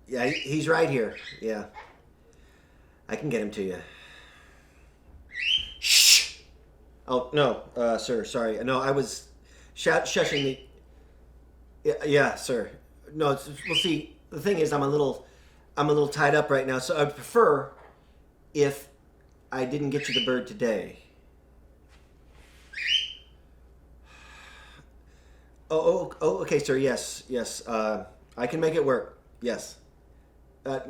Yeah, he's right here. Yeah. I can get him to you. Shh! Oh, no, sir, sorry. No, I was shushing the. Yeah, sir. No, well, see, the thing is, I'm a little tied up right now, so I'd prefer if I didn't get you the bird today. Okay, sir. Yes, yes. I can make it work. Yes. No,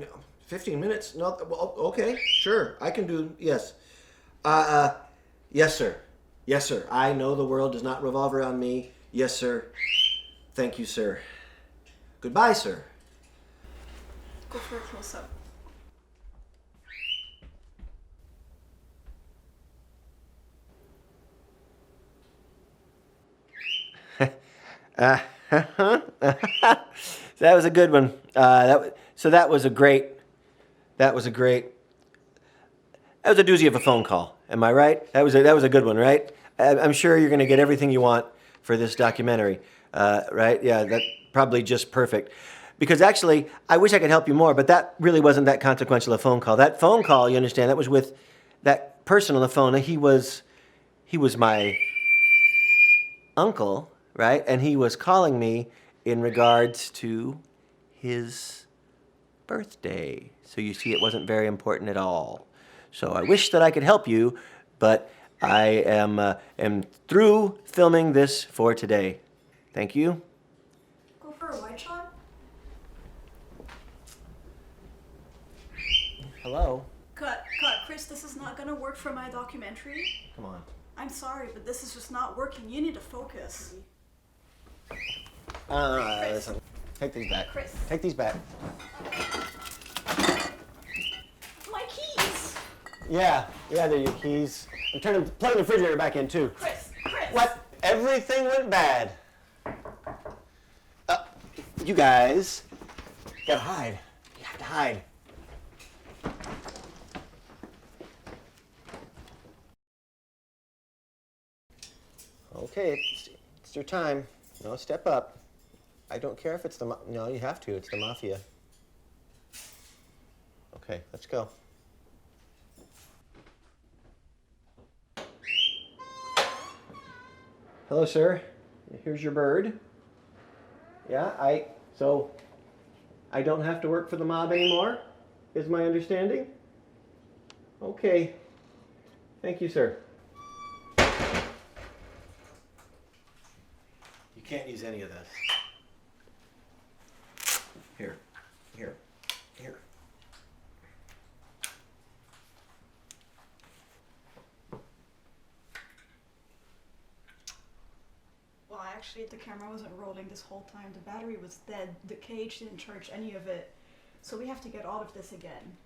15 minutes? No. Well, okay, sure. I can do. Yes. Uh, uh, yes, sir. Yes, sir. I know the world does not revolve around me. Yes, sir. Thank you, sir. Goodbye, sir. Go for a close-up. Uh, that was a good one. So that was a great. That was a great. That was a doozy of a phone call. Am I right? That was a good one, right? I'm sure you're going to get everything you want for this documentary, right? Yeah, that probably just perfect. Because actually, I wish I could help you more, but that really wasn't that consequential a phone call. That phone call, you understand, that was with that person on the phone. He was my uncle, right? And he was calling me in regards to his birthday. So you see, it wasn't very important at all. So I wish that I could help you, but I am through filming this for today. Thank you. Go for a wide shot. Hello. Cut. Chris, this is not gonna work for my documentary. Come on. I'm sorry, but this is just not working. You need to focus. Listen. Take these back. Chris. Take these back. My keys! Yeah, they're your keys. I'm plugging the refrigerator back in too. Chris! What? Everything went bad. You guys gotta hide. You have to hide. Okay, it's your time. No, step up. I don't care if it's no, you have to. It's the mafia. Okay, let's go. Hello, sir. Here's your bird. Yeah, so I don't have to work for the mob anymore, is my understanding? Okay. Thank you, sir. You can't use any of this. Here. Well, actually, the camera wasn't rolling this whole time. The battery was dead. The cage didn't charge any of it. So we have to get all of this again.